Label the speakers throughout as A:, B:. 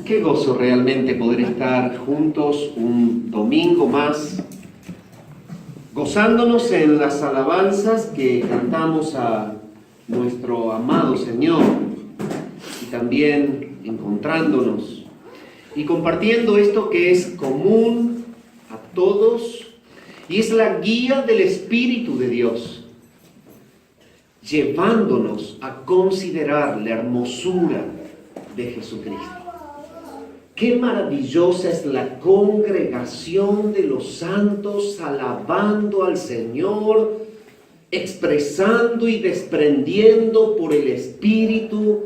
A: Qué gozo realmente poder estar juntos un domingo más, gozándonos en las alabanzas que cantamos a nuestro amado Señor y también encontrándonos y compartiendo esto que es común a todos y es la guía del Espíritu de Dios, llevándonos a considerar la hermosura de Jesucristo. Qué maravillosa es la congregación de los santos alabando al Señor, expresando y desprendiendo por el Espíritu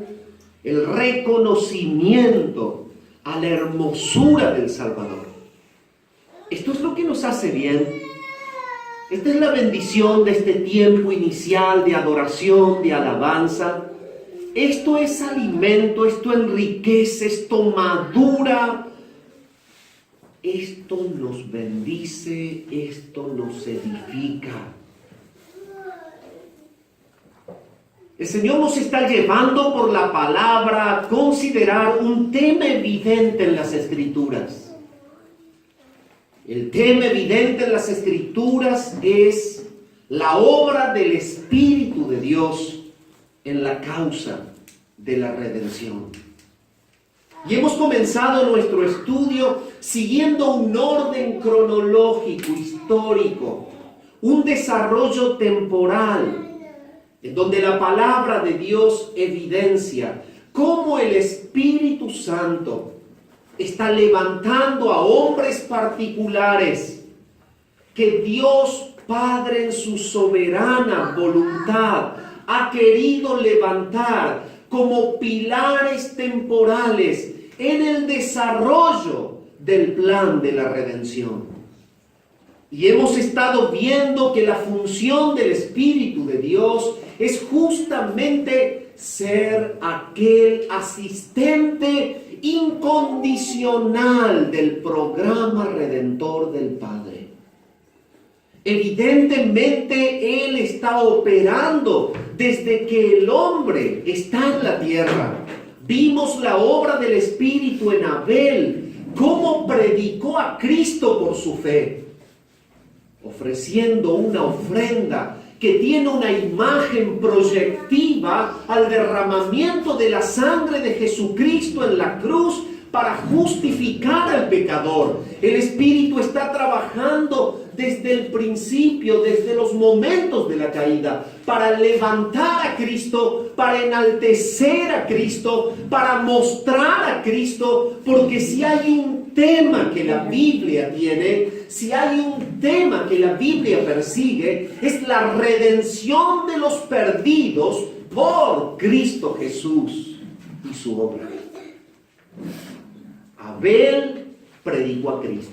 A: el reconocimiento a la hermosura del Salvador. Esto es lo que nos hace bien. Esta es la bendición de este tiempo inicial de adoración, de alabanza. Esto es alimento, esto enriquece, esto madura, esto nos bendice, esto nos edifica. El Señor nos está llevando por la palabra a considerar un tema evidente en las Escrituras. El tema evidente en las Escrituras es la obra del Espíritu de Dios en la causa de la redención. Y hemos comenzado nuestro estudio siguiendo un orden cronológico, histórico, un desarrollo temporal, en donde la palabra de Dios evidencia cómo el Espíritu Santo está levantando a hombres particulares que Dios Padre en su soberana voluntad ha querido levantar como pilares temporales en el desarrollo del plan de la redención. Y hemos estado viendo que la función del Espíritu de Dios es justamente ser aquel asistente incondicional del programa redentor del Padre. Evidentemente Él está operando desde que el hombre está en la tierra. Vimos la obra del Espíritu en Abel, cómo predicó a Cristo por su fe, ofreciendo una ofrenda que tiene una imagen proyectiva al derramamiento de la sangre de Jesucristo en la cruz para justificar al pecador. El Espíritu está trabajando desde el principio, desde los momentos de la caída, para levantar a Cristo, para enaltecer a Cristo, para mostrar a Cristo, porque si hay un tema que la Biblia tiene, si hay un tema que la Biblia persigue, es la redención de los perdidos por Cristo Jesús y su obra. Abel predicó a Cristo.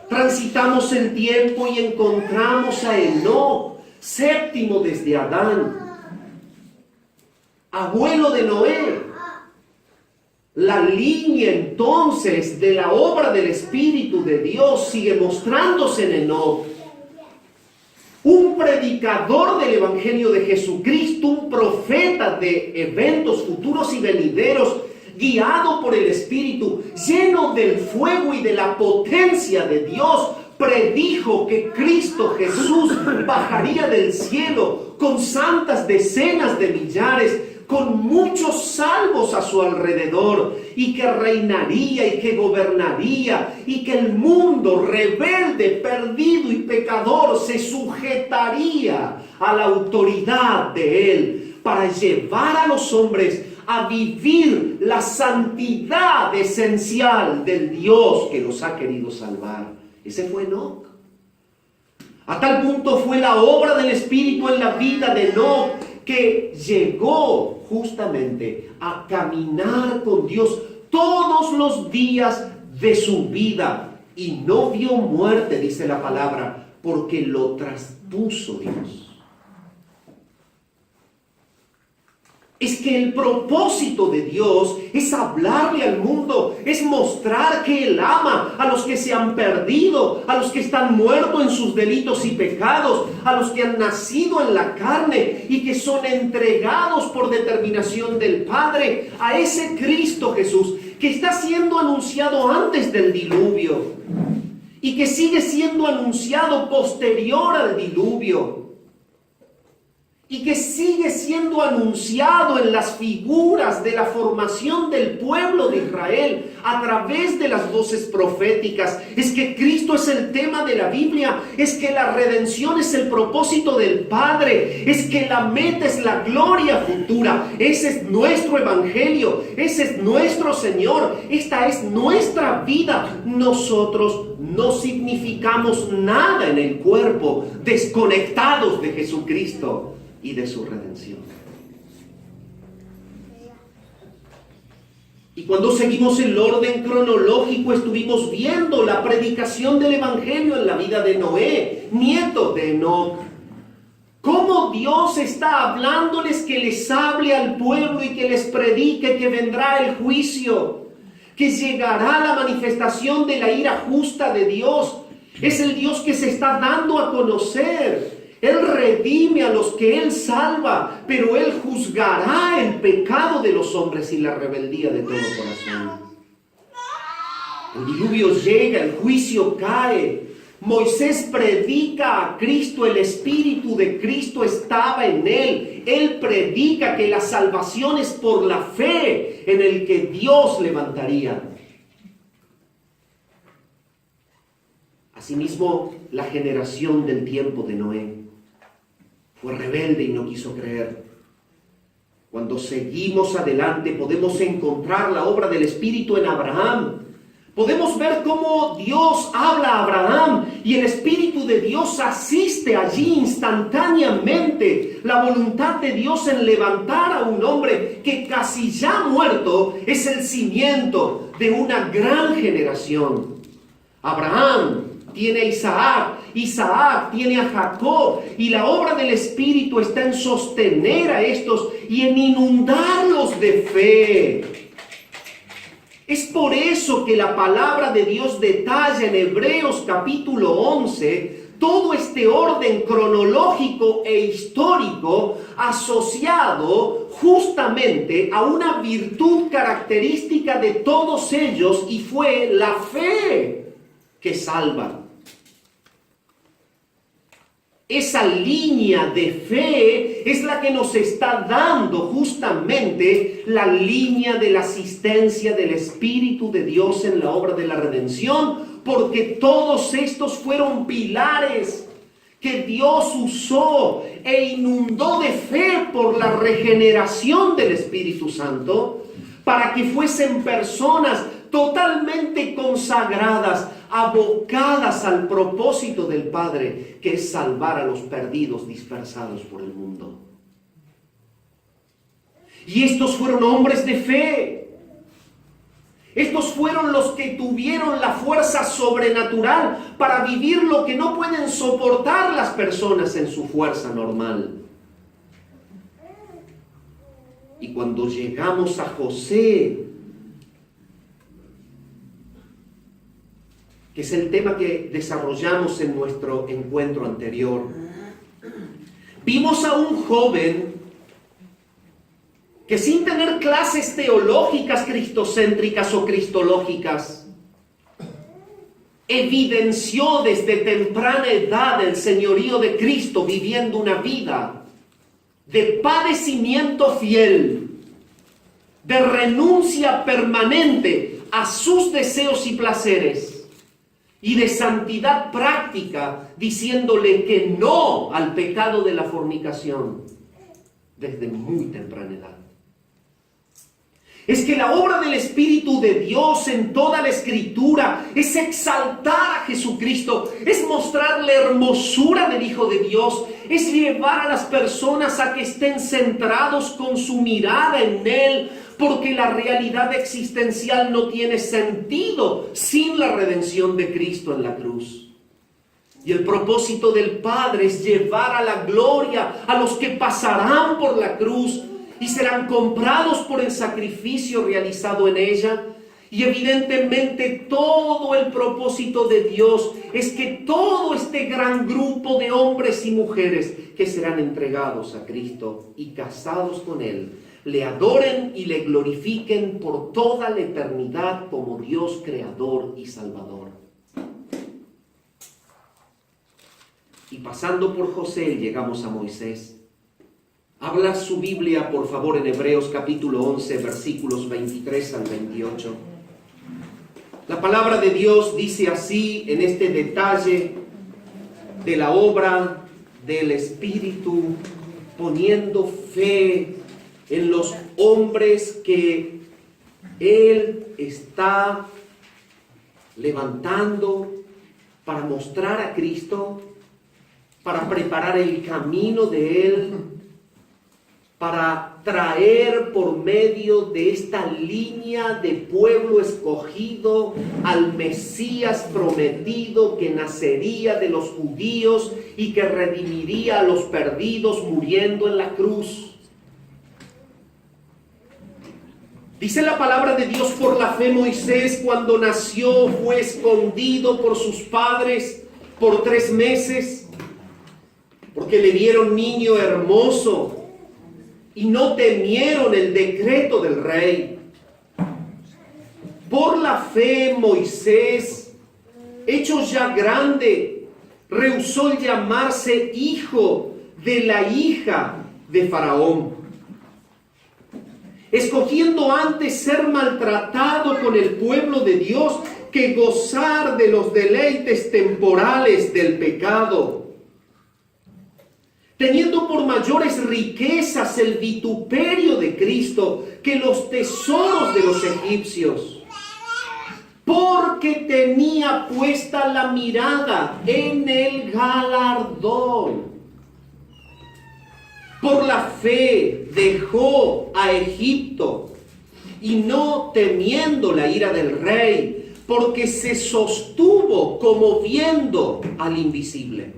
A: Transitamos el tiempo y encontramos a Enoc, séptimo desde Adán, abuelo de Noé. La línea entonces de la obra del Espíritu de Dios sigue mostrándose en Enoc. Un predicador del Evangelio de Jesucristo, un profeta de eventos futuros y venideros, guiado por el Espíritu, lleno del fuego y de la potencia de Dios, predijo que Cristo Jesús bajaría del cielo con santas decenas de millares, con muchos salvos a su alrededor, y que reinaría y que gobernaría, y que el mundo rebelde, perdido y pecador se sujetaría a la autoridad de Él para llevar a los hombres a vivir la santidad esencial del Dios que los ha querido salvar. Ese fue Enoc. A tal punto fue la obra del Espíritu en la vida de Enoc que llegó justamente a caminar con Dios todos los días de su vida y no vio muerte, dice la palabra, porque lo traspuso Dios. es que el propósito de Dios es hablarle al mundo, es mostrar que Él ama a los que se han perdido, a los que están muertos en sus delitos y pecados, a los que han nacido en la carne y que son entregados por determinación del Padre, a ese Cristo Jesús que está siendo anunciado antes del diluvio y que sigue siendo anunciado posterior al diluvio. Y que sigue siendo anunciado en las figuras de la formación del pueblo de Israel a través de las voces proféticas. Es que Cristo es el tema de la Biblia, es que la redención es el propósito del Padre, es que la meta es la gloria futura. Ese es nuestro evangelio, ese es nuestro Señor, esta es nuestra vida. Nosotros no significamos nada en el cuerpo, desconectados de Jesucristo y de su redención. Y cuando seguimos el orden cronológico, estuvimos viendo la predicación del Evangelio en la vida de Noé, nieto de Enoc. Cómo Dios está hablándoles que les hable al pueblo y que les predique que vendrá el juicio, que llegará la manifestación de la ira justa de Dios. Es el Dios que se está dando a conocer. Él redime a los que Él salva, pero Él juzgará el pecado de los hombres y la rebeldía de todo corazón. El diluvio llega, el juicio cae. Moisés predica a Cristo, el Espíritu de Cristo estaba en él. Él predica que la salvación es por la fe en el que Dios levantaría. Asimismo, la generación del tiempo de Noé fue rebelde y no quiso creer. Cuando seguimos adelante podemos encontrar la obra del Espíritu en Abraham. Podemos ver cómo Dios habla a Abraham y el Espíritu de Dios asiste allí instantáneamente. La voluntad de Dios en levantar a un hombre que casi ya muerto es el cimiento de una gran generación. Abraham tiene a Isaac, Isaac tiene a Jacob, y la obra del Espíritu está en sostener a estos y en inundarlos de fe. Es por eso que la palabra de Dios detalla en Hebreos capítulo 11 todo este orden cronológico e histórico asociado justamente a una virtud característica de todos ellos, y fue la fe que salva. Esa línea de fe es la que nos está dando justamente la línea de la asistencia del Espíritu de Dios en la obra de la redención, porque todos estos fueron pilares que Dios usó e inundó de fe por la regeneración del Espíritu Santo, para que fuesen personas totalmente consagradas, abocadas al propósito del Padre, que es salvar a los perdidos dispersados por el mundo. Y estos fueron hombres de fe. Estos fueron los que tuvieron la fuerza sobrenatural para vivir lo que no pueden soportar las personas en su fuerza normal. Y cuando llegamos a José, que es el tema que desarrollamos en nuestro encuentro anterior, vimos a un joven que, sin tener clases teológicas cristocéntricas o cristológicas, evidenció desde temprana edad el señorío de Cristo, viviendo una vida de padecimiento fiel, de renuncia permanente a sus deseos y placeres, y de santidad práctica, diciéndole que no al pecado de la fornicación desde muy temprana edad. Es que la obra del Espíritu de Dios en toda la Escritura es exaltar a Jesucristo, es mostrar la hermosura del Hijo de Dios, es llevar a las personas a que estén centrados con su mirada en Él, porque la realidad existencial no tiene sentido sin la redención de Cristo en la cruz. Y el propósito del Padre es llevar a la gloria a los que pasarán por la cruz, y serán comprados por el sacrificio realizado en ella. Y evidentemente todo el propósito de Dios es que todo este gran grupo de hombres y mujeres que serán entregados a Cristo y casados con Él, le adoren y le glorifiquen por toda la eternidad como Dios creador y salvador. Y pasando por José llegamos a Moisés. Habla su Biblia, por favor, en Hebreos capítulo 11, versículos 23 al 28. La palabra de Dios dice así en este detalle de la obra del Espíritu, poniendo fe en los hombres que Él está levantando para mostrar a Cristo, para preparar el camino de Él, para traer por medio de esta línea de pueblo escogido al Mesías prometido que nacería de los judíos y que redimiría a los perdidos muriendo en la cruz. Dice la palabra de Dios: por la fe Moisés, cuando nació, fue escondido por sus padres por 3 meses, porque le vieron niño hermoso y no temieron el decreto del rey. Por la fe Moisés, hecho ya grande, rehusó el llamarse hijo de la hija de Faraón, escogiendo antes ser maltratado con el pueblo de Dios que gozar de los deleites temporales del pecado, teniendo por mayores riquezas el vituperio de Cristo que los tesoros de los egipcios, porque tenía puesta la mirada en el galardón. Por la fe dejó a Egipto, y no temiendo la ira del rey, porque se sostuvo como viendo al invisible.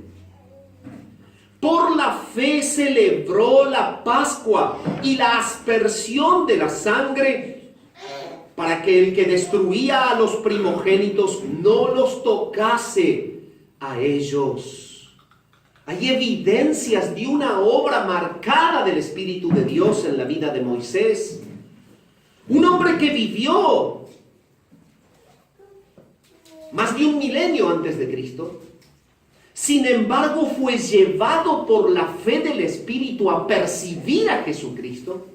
A: Por la fe celebró la Pascua y la aspersión de la sangre, para que el que destruía a los primogénitos no los tocase a ellos. Hay evidencias de una obra marcada del Espíritu de Dios en la vida de Moisés. Un hombre que vivió más de 1 milenio antes de Cristo. Sin embargo, fue llevado por la fe del Espíritu a percibir a Jesucristo.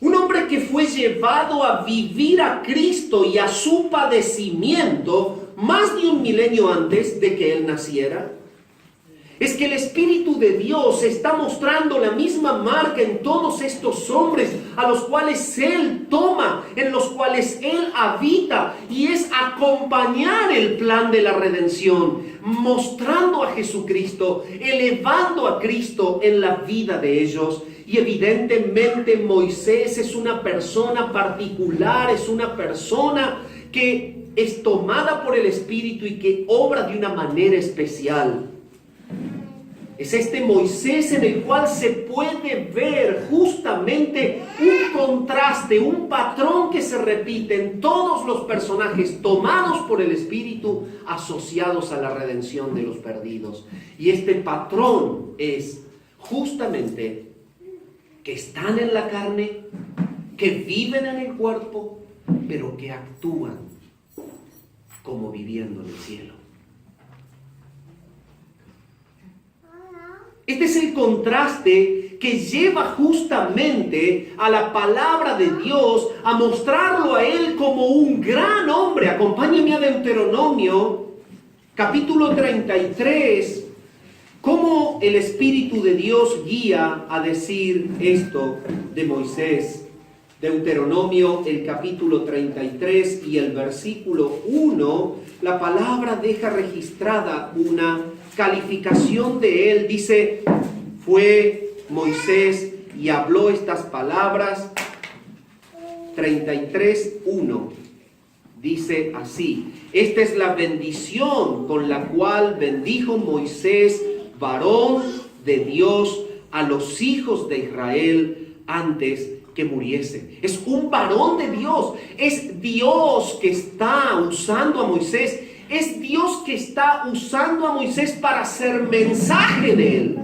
A: Un hombre que fue llevado a vivir a Cristo y a su padecimiento más de 1 milenio antes de que Él naciera. Es que el Espíritu de Dios está mostrando la misma marca en todos estos hombres a los cuales Él toma, en los cuales Él habita, y es acompañar el plan de la redención, mostrando a Jesucristo, elevando a Cristo en la vida de ellos. Y evidentemente Moisés es una persona particular, es una persona que es tomada por el Espíritu y que obra de una manera especial. Es este Moisés en el cual se puede ver justamente un contraste, un patrón que se repite en todos los personajes tomados por el Espíritu, asociados a la redención de los perdidos. Y este patrón es justamente que están en la carne, que viven en el cuerpo, pero que actúan como viviendo en el cielo. Este es el contraste que lleva justamente a la palabra de Dios a mostrarlo a Él como un gran hombre. Acompáñenme a Deuteronomio, capítulo 33, cómo el Espíritu de Dios guía a decir esto de Moisés. Deuteronomio, el capítulo 33 y el versículo 1, la palabra deja registrada una calificación de él. Dice: fue Moisés y habló estas palabras. 33:1 dice así: esta es la bendición con la cual bendijo Moisés, varón de Dios, a los hijos de Israel antes que muriese. Es un varón de Dios. Es Dios que está usando a Moisés. Es Dios que está usando a Moisés para ser mensaje de él.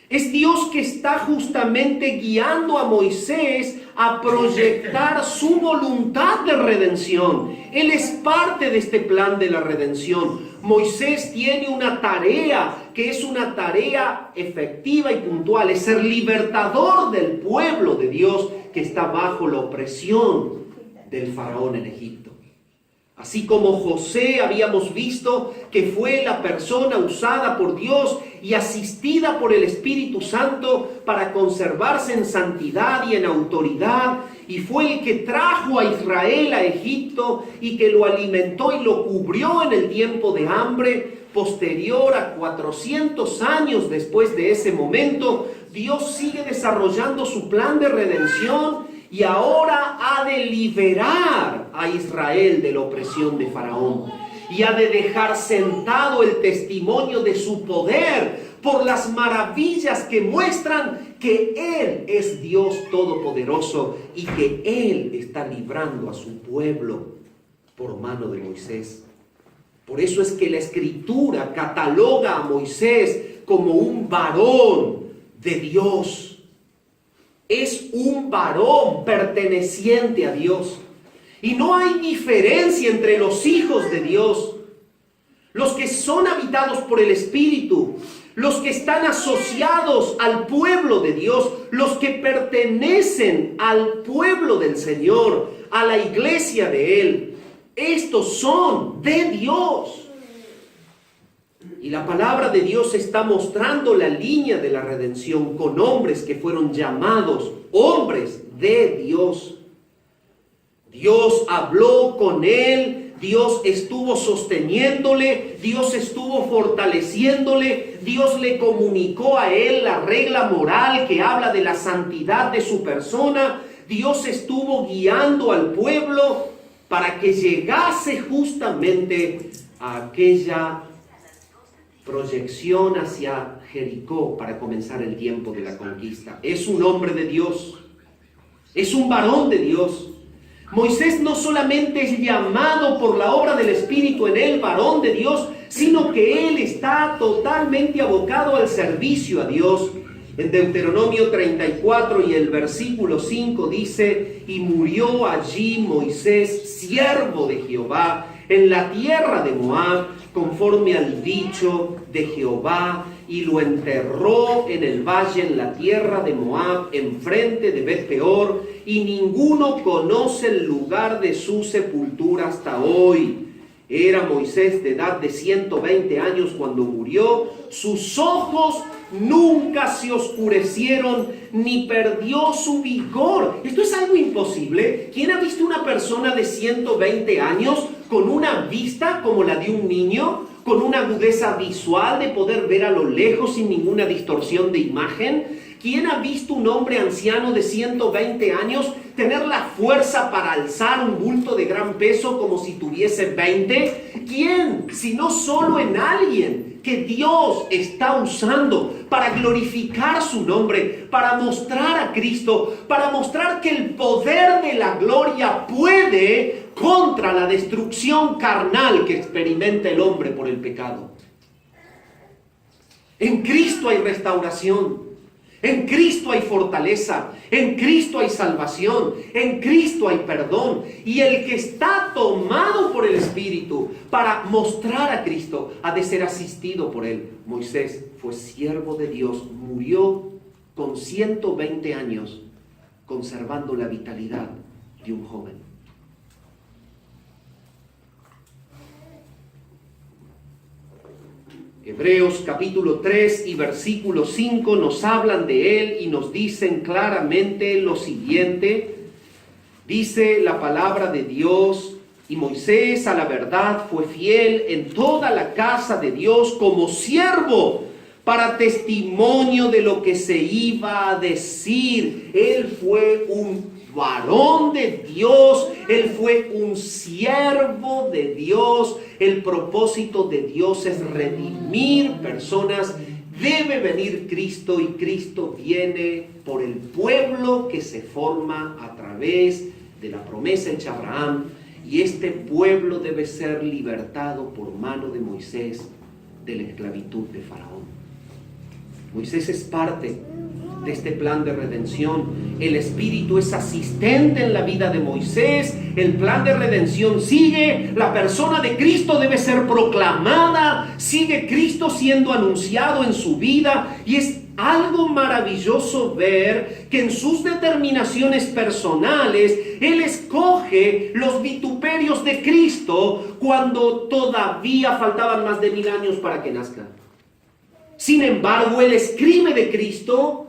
A: Es Dios que está justamente guiando a Moisés a proyectar su voluntad de redención. Él es parte de este plan de la redención. Moisés tiene una tarea que es una tarea efectiva y puntual. Es ser libertador del pueblo de Dios que está bajo la opresión del faraón en Egipto. Así como José habíamos visto que fue la persona usada por Dios y asistida por el Espíritu Santo para conservarse en santidad y en autoridad, y fue el que trajo a Israel a Egipto y que lo alimentó y lo cubrió en el tiempo de hambre. Posterior a 400 años después de ese momento, Dios sigue desarrollando su plan de redención y ahora ha de liberar a Israel de la opresión de Faraón y ha de dejar sentado el testimonio de su poder por las maravillas que muestran que Él es Dios Todopoderoso y que Él está librando a su pueblo por mano de Moisés. Por eso es que la Escritura cataloga a Moisés como un varón de Dios. Es un varón perteneciente a Dios. Y no hay diferencia entre los hijos de Dios, los que son habitados por el Espíritu, los que están asociados al pueblo de Dios, los que pertenecen al pueblo del Señor, a la iglesia de Él. Estos son de Dios. Y la palabra de Dios está mostrando la línea de la redención con hombres que fueron llamados hombres de Dios. Dios habló con él, Dios estuvo sosteniéndole, Dios estuvo fortaleciéndole, Dios le comunicó a él la regla moral que habla de la santidad de su persona. Dios estuvo guiando al pueblo para que llegase justamente a aquella proyección hacia Jericó para comenzar el tiempo de la conquista. Es un hombre de Dios, es un varón de Dios. Moisés no solamente es llamado por la obra del Espíritu en él, varón de Dios, sino que él está totalmente abocado al servicio a Dios. En Deuteronomio 34 y el versículo 5 dice: y murió allí Moisés, siervo de Jehová, en la tierra de Moab, conforme al dicho de Jehová, y lo enterró en el valle en la tierra de Moab, enfrente de Bet-peor, y ninguno conoce el lugar de su sepultura hasta hoy. Era Moisés de edad de 120 años cuando murió. Sus ojos nunca se oscurecieron, ni perdió su vigor. Esto es algo imposible. ¿Quién ha visto una persona de 120 años con una vista como la de un niño? Con una agudeza visual de poder ver a lo lejos sin ninguna distorsión de imagen. ¿Quién ha visto un hombre anciano de 120 años tener la fuerza para alzar un bulto de gran peso como si tuviese 20? ¿Quién? Si no solo en alguien que Dios está usando para glorificar su nombre, para mostrar a Cristo, para mostrar que el poder de la gloria puede contra la destrucción carnal que experimenta el hombre por el pecado. En Cristo hay restauración. En Cristo hay fortaleza, en Cristo hay salvación, en Cristo hay perdón. Y el que está tomado por el Espíritu para mostrar a Cristo ha de ser asistido por él. Moisés fue siervo de Dios, murió con 120 años, conservando la vitalidad de un joven. Hebreos capítulo 3 y versículo 5 nos hablan de él y nos dicen claramente lo siguiente. Dice la palabra de Dios: y Moisés a la verdad fue fiel en toda la casa de Dios como siervo para testimonio de lo que se iba a decir. Él fue un varón de Dios, él fue un siervo de Dios. El propósito de Dios es redimir personas, debe venir Cristo, y Cristo viene por el pueblo que se forma a través de la promesa hecha a Abraham, y este pueblo debe ser libertado por mano de Moisés de la esclavitud de Faraón. Moisés es parte de este plan de redención. El Espíritu es asistente en la vida de Moisés. El plan de redención sigue. La persona de Cristo debe ser proclamada. Sigue Cristo siendo anunciado en su vida. Y es algo maravilloso ver que en sus determinaciones personales Él escoge los vituperios de Cristo cuando todavía faltaban más de 1000 años para que nazca. Sin embargo, Él escribe de Cristo.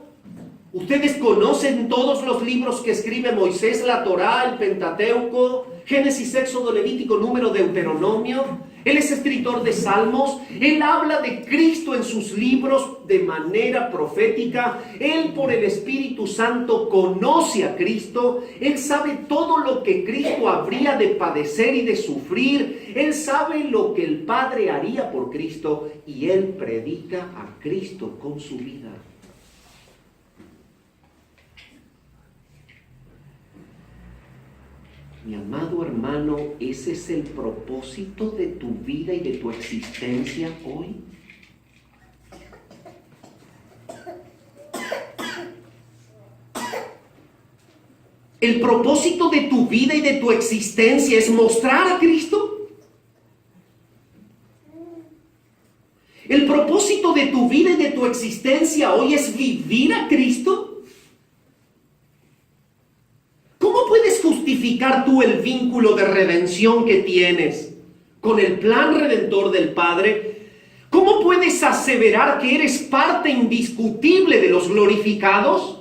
A: Ustedes conocen todos los libros que escribe Moisés: la Torá, el Pentateuco, Génesis, Éxodo, Levítico, Número, Deuteronomio. Él es escritor de Salmos. Él habla de Cristo en sus libros de manera profética. Él, por el Espíritu Santo, conoce a Cristo. Él sabe todo lo que Cristo habría de padecer y de sufrir. Él sabe lo que el Padre haría por Cristo, y Él predica a Cristo con su vida. Mi amado hermano, ¿ese es el propósito de tu vida y de tu existencia hoy? ¿El propósito de tu vida y de tu existencia es mostrar a Cristo? ¿El propósito de tu vida y de tu existencia hoy es vivir a Cristo? ¿Cómo puedes justificar tú el vínculo de redención que tienes con el plan redentor del Padre? ¿Cómo puedes aseverar que eres parte indiscutible de los glorificados?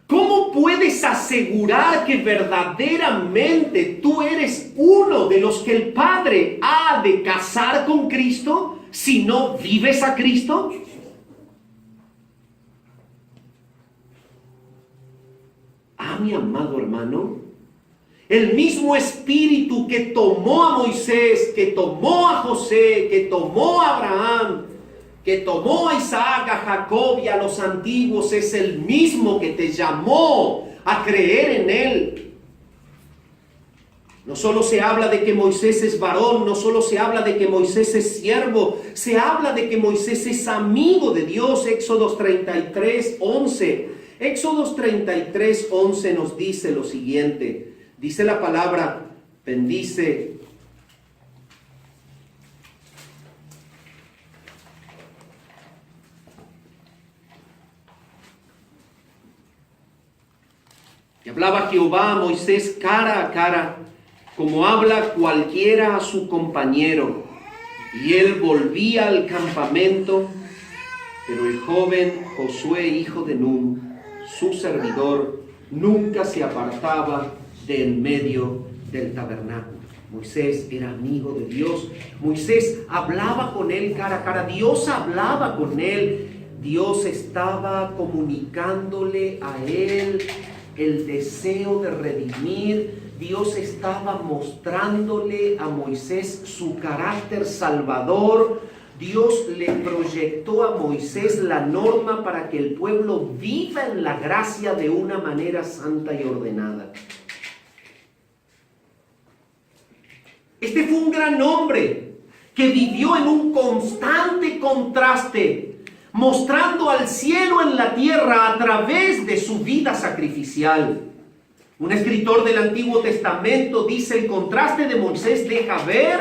A: ¿Cómo puedes asegurar que verdaderamente tú eres uno de los que el Padre ha de casar con Cristo si no vives a Cristo? Mi amado hermano, el mismo Espíritu que tomó a Moisés, que tomó a José, que tomó a Abraham, que tomó a Isaac, a Jacob y a los antiguos, es el mismo que te llamó a creer en Él. No solo se habla de que Moisés es varón, no solo se habla de que Moisés es siervo, se habla de que Moisés es amigo de Dios. Éxodo 33:11. Éxodo 33:11 nos dice lo siguiente. Dice la palabra, bendice. Y hablaba Jehová a Moisés cara a cara, como habla cualquiera a su compañero. Y él volvía al campamento, pero el joven Josué, hijo de Nun, su servidor, nunca se apartaba de en medio del tabernáculo. Moisés era amigo de Dios. Moisés hablaba con él cara a cara. Dios hablaba con él. Dios estaba comunicándole a él el deseo de redimir. Dios estaba mostrándole a Moisés su carácter salvador. Dios le proyectó a Moisés la norma para que el pueblo viva en la gracia de una manera santa y ordenada. Este fue un gran hombre que vivió en un constante contraste, mostrando al cielo en la tierra a través de su vida sacrificial. Un escritor del Antiguo Testamento dice: el contraste de Moisés deja ver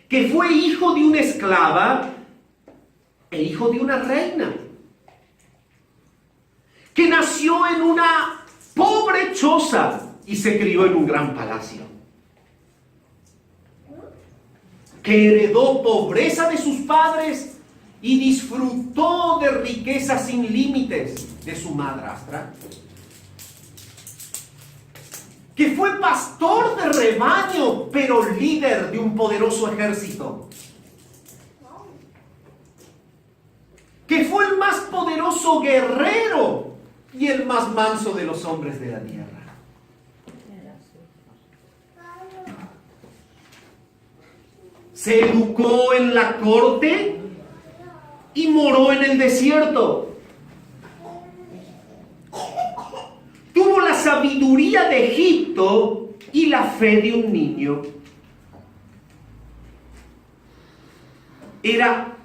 A: que fue hijo de una esclava e hijo de una reina, que nació en una pobre choza y se crió en un gran palacio, que heredó pobreza de sus padres y disfrutó de riquezas sin límites de su madrastra, que fue pastor de rebaño, pero líder de un poderoso ejército, que fue el más poderoso guerrero y el más manso de los hombres de la tierra. se educó en la corte y moró en el desierto. Tuvo la sabiduría de Egipto y la fe de un niño. Era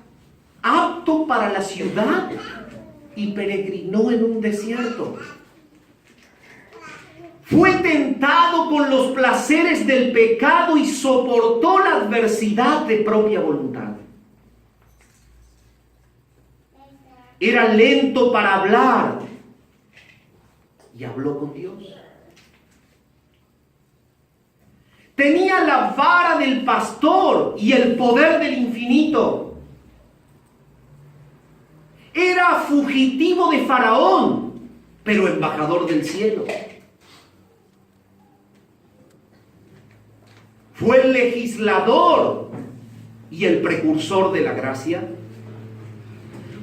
A: apto para la ciudad y peregrinó en un desierto. Fue tentado por los placeres del pecado y soportó la adversidad de propia voluntad. Era lento para hablar y habló con Dios. Tenía la vara del pastor y el poder del infinito. Era fugitivo de Faraón, pero embajador del cielo. Fue el legislador y el precursor de la gracia.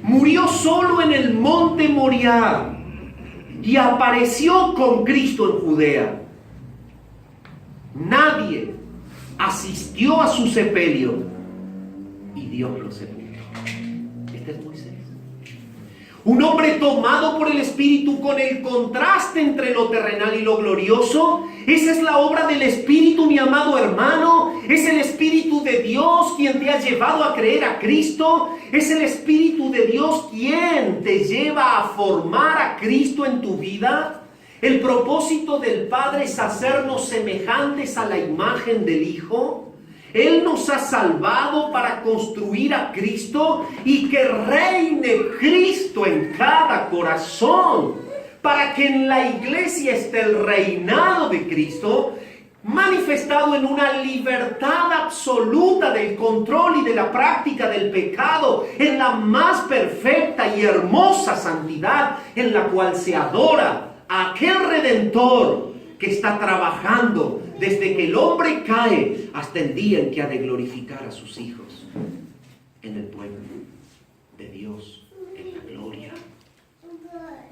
A: Murió solo en el monte Moriah y apareció con Cristo en Judea. Nadie asistió a su sepelio y Dios lo sepultó. Este es Moisés. Un hombre tomado por el Espíritu con el contraste entre lo terrenal y lo glorioso. Esa es la obra del Espíritu, mi amado hermano. Es el Espíritu de Dios quien te ha llevado a creer a Cristo. Es el Espíritu de Dios quien te lleva a formar a Cristo en tu vida. El propósito del Padre es hacernos semejantes a la imagen del Hijo. Él nos ha salvado para construir a Cristo y que reine Cristo en cada corazón, para que en la iglesia esté el reinado de Cristo manifestado en una libertad absoluta del control y de la práctica del pecado, en la más perfecta y hermosa santidad en la cual se adora a aquel Redentor que está trabajando desde que el hombre cae hasta el día en que ha de glorificar a sus hijos en el pueblo de Dios, en la gloria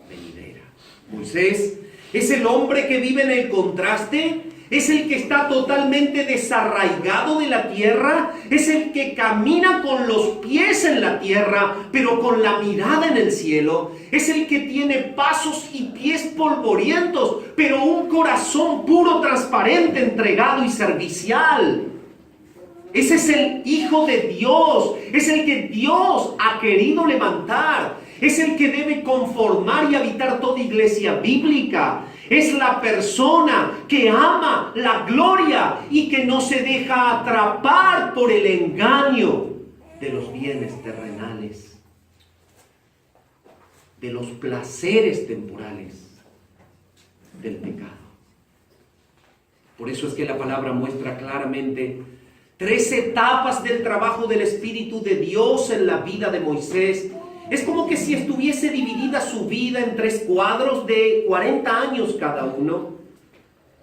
A: venidera. Moisés es el hombre que vive en el contraste, es el que está totalmente desarraigado de la tierra, es el que camina con los pies en la tierra, pero con la mirada en el cielo, es el que tiene pasos y pies polvorientos, pero un corazón puro, transparente, entregado y servicial. Ese es el Hijo de Dios, es el que Dios ha querido levantar, es el que debe conformar y habitar toda iglesia bíblica. Es la persona que ama la gloria y que no se deja atrapar por el engaño de los bienes terrenales, de los placeres temporales del pecado. Por eso es que la palabra muestra claramente 3 etapas del trabajo del Espíritu de Dios en la vida de Moisés. Es como que si estuviese dividida su vida en 3 cuadros de 40 años cada uno.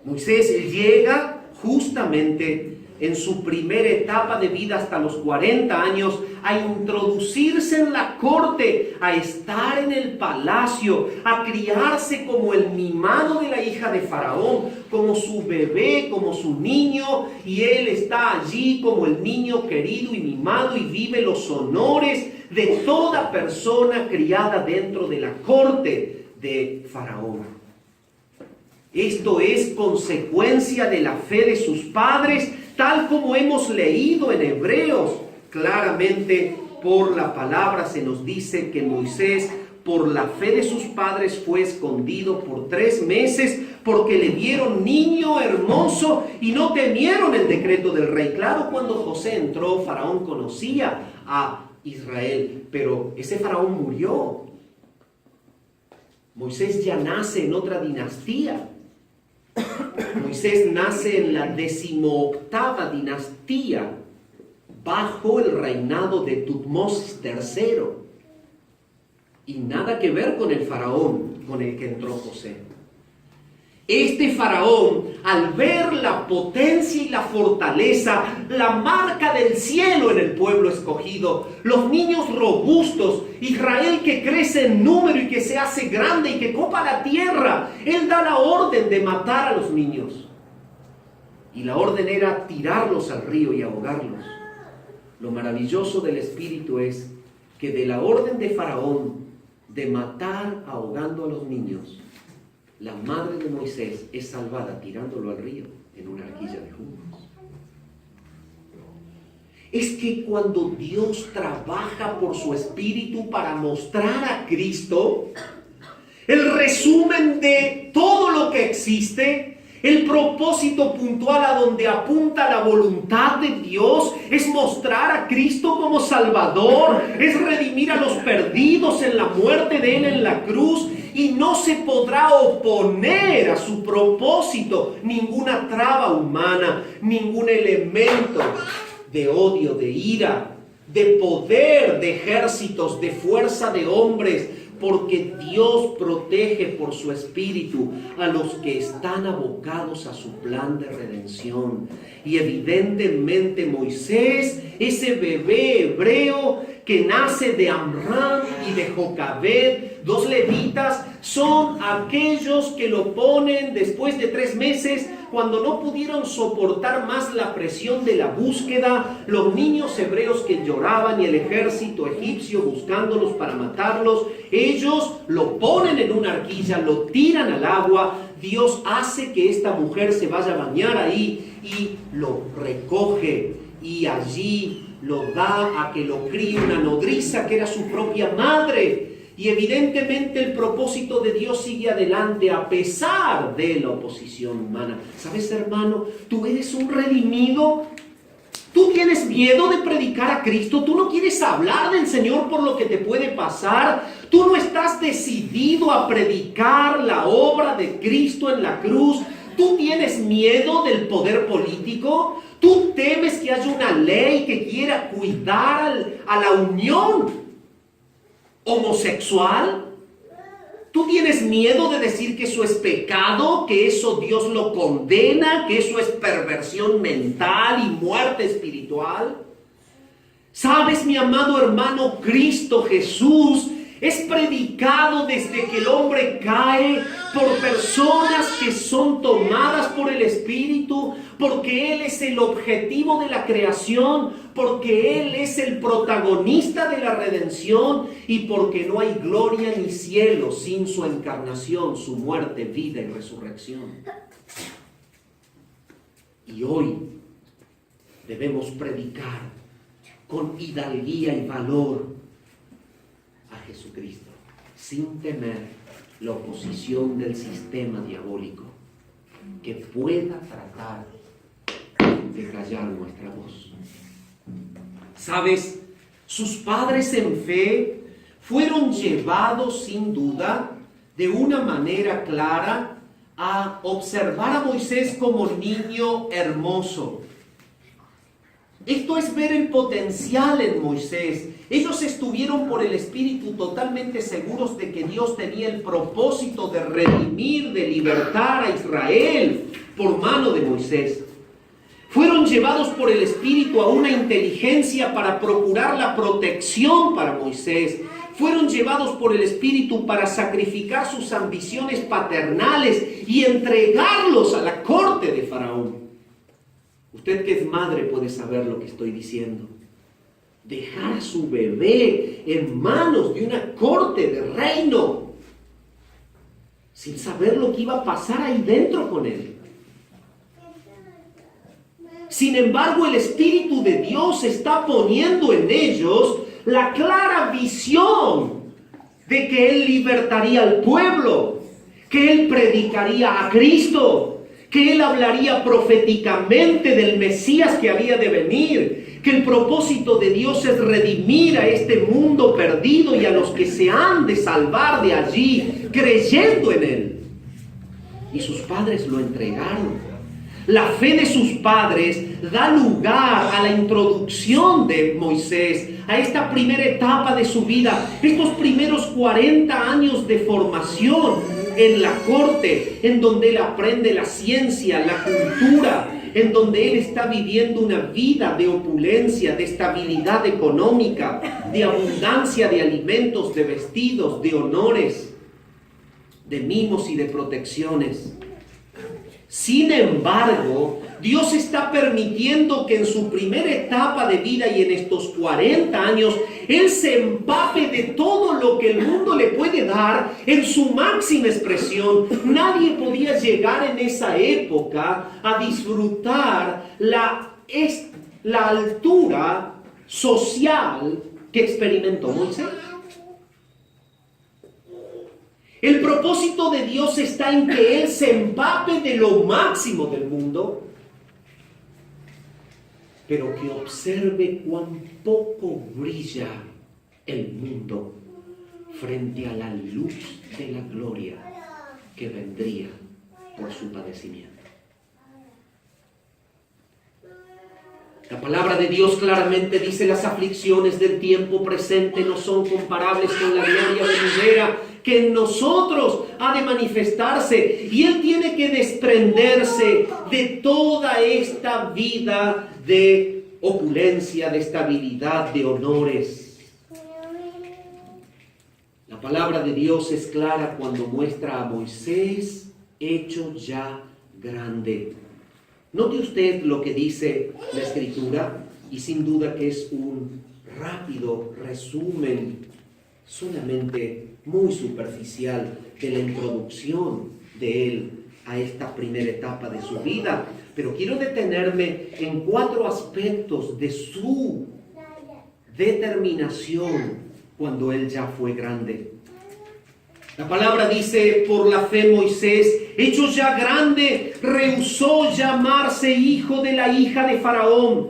A: Moisés llega justamente en su primera etapa de vida hasta los 40 años a introducirse en la corte, a estar en el palacio, a criarse como el mimado de la hija de Faraón, como su bebé, como su niño, y él está allí como el niño querido y mimado y vive los honores de toda persona criada dentro de la corte de Faraón. Esto es consecuencia de la fe de sus padres, tal como hemos leído en Hebreos. Claramente por la palabra se nos dice que Moisés, por la fe de sus padres, fue escondido por 3 meses porque le vieron niño hermoso y no temieron el decreto del rey. Claro, cuando José entró, Faraón conocía a Israel, pero ese Faraón murió. Moisés ya nace en otra dinastía. Moisés nace en la 18ª dinastía bajo el reinado de Tutmosis III y nada que ver con el faraón con el que entró José. Este faraón, al ver la potencia y la fortaleza, la marca del cielo en el pueblo escogido, los niños robustos, Israel que crece en número y que se hace grande y que copa la tierra, él da la orden de matar a los niños. Y la orden era tirarlos al río y ahogarlos. Lo maravilloso del Espíritu es que de la orden de Faraón de matar ahogando a los niños, la madre de Moisés es salvada tirándolo al río en una arquilla de juncos. Es que cuando Dios trabaja por su Espíritu para mostrar a Cristo, el resumen de todo lo que existe, el propósito puntual a donde apunta la voluntad de Dios, es mostrar a Cristo como Salvador, es redimir a los perdidos en la muerte de Él en la cruz, y no se podrá oponer a su propósito ninguna traba humana, ningún elemento de odio, de ira, de poder, de ejércitos, de fuerza de hombres, porque Dios protege por su Espíritu a los que están abocados a su plan de redención. Y evidentemente Moisés, ese bebé hebreo que nace de Amram y de Jocabed, dos levitas, son aquellos que lo ponen después de 3 meses, cuando no pudieron soportar más la presión de la búsqueda, los niños hebreos que lloraban y el ejército egipcio buscándolos para matarlos, ellos lo ponen en una arquilla, lo tiran al agua. Dios hace que esta mujer se vaya a bañar ahí y lo recoge, y allí lo da a que lo críe una nodriza que era su propia madre. Y evidentemente el propósito de Dios sigue adelante a pesar de la oposición humana. ¿Sabes, hermano? Tú eres un redimido. Tú tienes miedo de predicar a Cristo. Tú no quieres hablar del Señor por lo que te puede pasar. Tú no estás decidido a predicar la obra de Cristo en la cruz. Tú tienes miedo del poder político. Tú temes que haya una ley que quiera cuidar a la unión homosexual. ¿Tú tienes miedo de decir que eso es pecado, que eso Dios lo condena, que eso es perversión mental y muerte espiritual? ¿Sabes, mi amado hermano? Cristo Jesús es predicado desde que el hombre cae por personas que son tomadas por el Espíritu, porque Él es el objetivo de la creación, porque Él es el protagonista de la redención y porque no hay gloria ni cielo sin su encarnación, su muerte, vida y resurrección. Y hoy debemos predicar con hidalguía y valor a Jesucristo, sin temer la oposición del sistema diabólico que pueda tratar de callar nuestra voz. ¿Sabes? Sus padres en fe fueron llevados sin duda de una manera clara a observar a Moisés como niño hermoso. Esto es ver el potencial en Moisés. Ellos estuvieron por el Espíritu totalmente seguros de que Dios tenía el propósito de redimir, de libertar a Israel por mano de Moisés. Fueron llevados por el Espíritu a una inteligencia para procurar la protección para Moisés. Fueron llevados por el Espíritu para sacrificar sus ambiciones paternales y entregarlos a la corte de Faraón. Usted que es madre puede saber lo que estoy diciendo. Dejar a su bebé en manos de una corte de reino sin saber lo que iba a pasar ahí dentro con él. Sin embargo, el Espíritu de Dios está poniendo en ellos la clara visión de que Él libertaría al pueblo, que Él predicaría a Cristo, que Él hablaría proféticamente del Mesías que había de venir, que el propósito de Dios es redimir a este mundo perdido y a los que se han de salvar de allí, creyendo en Él. Y sus padres lo entregaron. La fe de sus padres da lugar a la introducción de Moisés, a esta primera etapa de su vida, estos primeros 40 años de formación en la corte, en donde él aprende la ciencia, la cultura, en donde él está viviendo una vida de opulencia, de estabilidad económica, de abundancia de alimentos, de vestidos, de honores, de mimos y de protecciones. Sin embargo, Dios está permitiendo que en su primera etapa de vida y en estos 40 años, Él se empape de todo lo que el mundo le puede dar en su máxima expresión. Nadie podía llegar en esa época a disfrutar la altura social que experimentó Moisés. El propósito de Dios está en que Él se empape de lo máximo del mundo, pero que observe cuán poco brilla el mundo frente a la luz de la gloria que vendría por su padecimiento. La palabra de Dios claramente dice: las aflicciones del tiempo presente no son comparables con la gloria venidera que en nosotros ha de manifestarse. Y Él tiene que desprenderse de toda esta vida de opulencia, de estabilidad, de honores. La palabra de Dios es clara cuando muestra a Moisés hecho ya grande. Note usted lo que dice la Escritura, y sin duda que es un rápido resumen, solamente muy superficial, de la introducción de él a esta primera etapa de su vida. Pero quiero detenerme en 4 aspectos de su determinación cuando él ya fue grande. La palabra dice: por la fe Moisés, hecho ya grande, rehusó llamarse hijo de la hija de Faraón,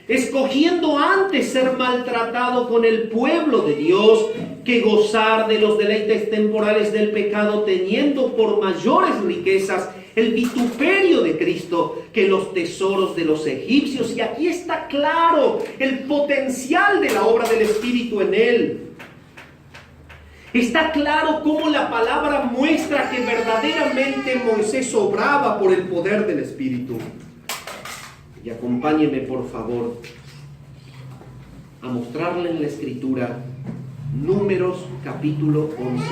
A: escogiendo antes ser maltratado con el pueblo de Dios que gozar de los deleites temporales del pecado, teniendo por mayores riquezas el vituperio de Cristo que los tesoros de los egipcios. Y aquí está claro el potencial de la obra del Espíritu en él. Está claro cómo la palabra muestra que verdaderamente Moisés obraba por el poder del Espíritu. Y acompáñeme, por favor, a mostrarle en la Escritura, Números capítulo 11,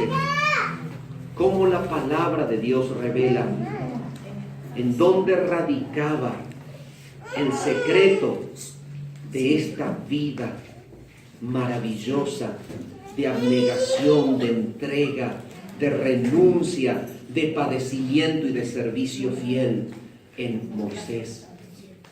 A: cómo la palabra de Dios revela en dónde radicaba el secreto de esta vida maravillosa de abnegación, de entrega, de renuncia, de padecimiento y de servicio fiel en Moisés.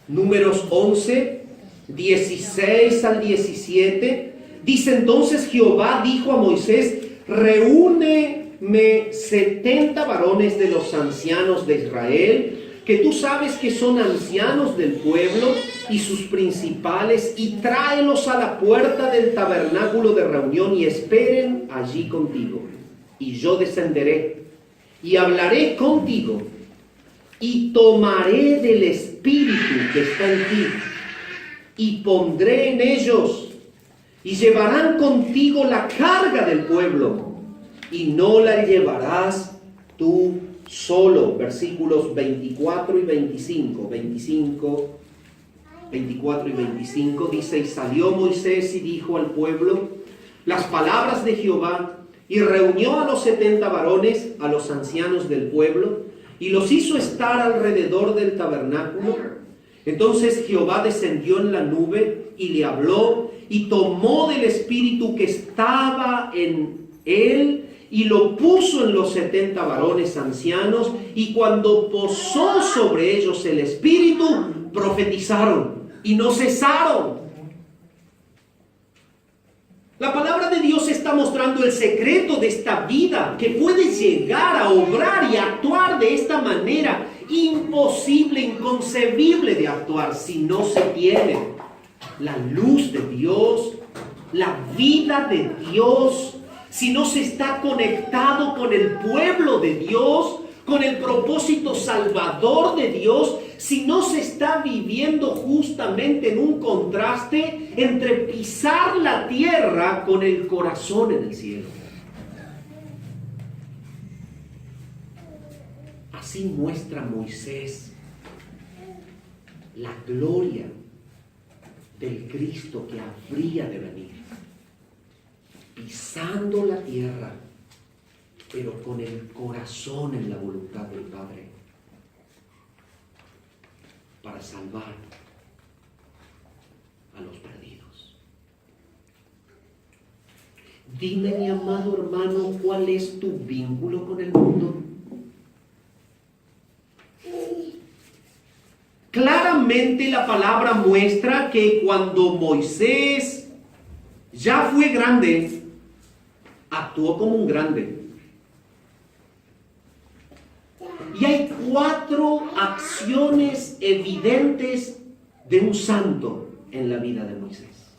A: Números 11, 16 al 17, dice: entonces Jehová dijo a Moisés: reúneme 70 varones de los ancianos de Israel, que tú sabes que son ancianos del pueblo, y sus principales, y tráelos a la puerta del tabernáculo de reunión, y esperen allí contigo. Y yo descenderé, y hablaré contigo, y tomaré del Espíritu que está en ti, y pondré en ellos, y llevarán contigo la carga del pueblo, y no la llevarás tú solo. Versículos 24 y 25. 24 y 25 dice: y salió Moisés y dijo al pueblo las palabras de Jehová, y reunió a los 70 varones, a los ancianos del pueblo, y los hizo estar alrededor del tabernáculo. Entonces Jehová descendió en la nube y le habló, y tomó del espíritu que estaba en él y lo puso en los 70 varones ancianos, y cuando posó sobre ellos el espíritu, profetizaron y no cesaron. La palabra de Dios está mostrando el secreto de esta vida, que puede llegar a obrar y actuar de esta manera imposible, inconcebible de actuar si no se tiene la luz de Dios, la vida de Dios, si no se está conectado con el pueblo de Dios, con el propósito salvador de Dios, si no se está viviendo justamente en un contraste entre pisar la tierra con el corazón en el cielo. Así muestra Moisés la gloria del Cristo que habría de venir, pisando la tierra, pero con el corazón en la voluntad del Padre, para salvar a los perdidos. Dime, mi amado hermano, ¿cuál es tu vínculo con el mundo? Claramente la palabra muestra que cuando Moisés ya fue grande, actuó como un grande. Y hay 4 acciones evidentes de un santo en la vida de Moisés.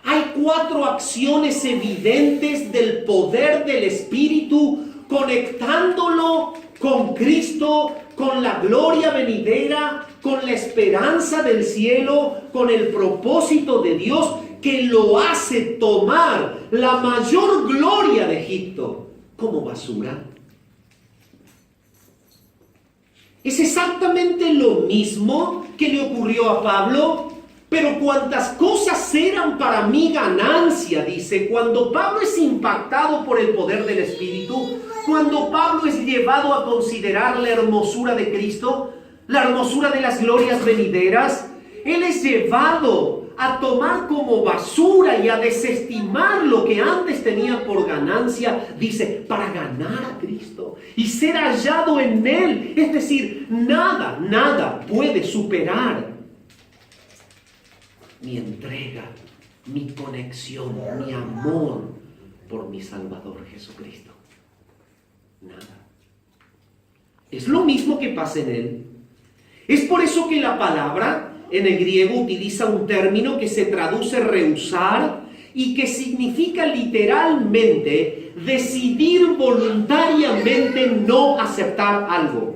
A: Hay 4 acciones evidentes del poder del Espíritu, conectándolo con Cristo, con la gloria venidera, con la esperanza del cielo, con el propósito de Dios, que lo hace tomar la mayor gloria de Egipto como basura. Es exactamente lo mismo que le ocurrió a Pablo, pero cuantas cosas eran para mí ganancia, dice, cuando Pablo es impactado por el poder del Espíritu, cuando Pablo es llevado a considerar la hermosura de Cristo, la hermosura de las glorias venideras, él es llevado a tomar como basura y a desestimar lo que antes tenía por ganancia, dice, para ganar a Cristo y ser hallado en Él. Es decir, nada puede superar mi entrega, mi conexión, mi amor por mi Salvador Jesucristo. Nada. Es lo mismo que pasa en Él. Es por eso que la palabra en el griego utiliza un término que se traduce rehusar y que significa literalmente decidir voluntariamente no aceptar algo.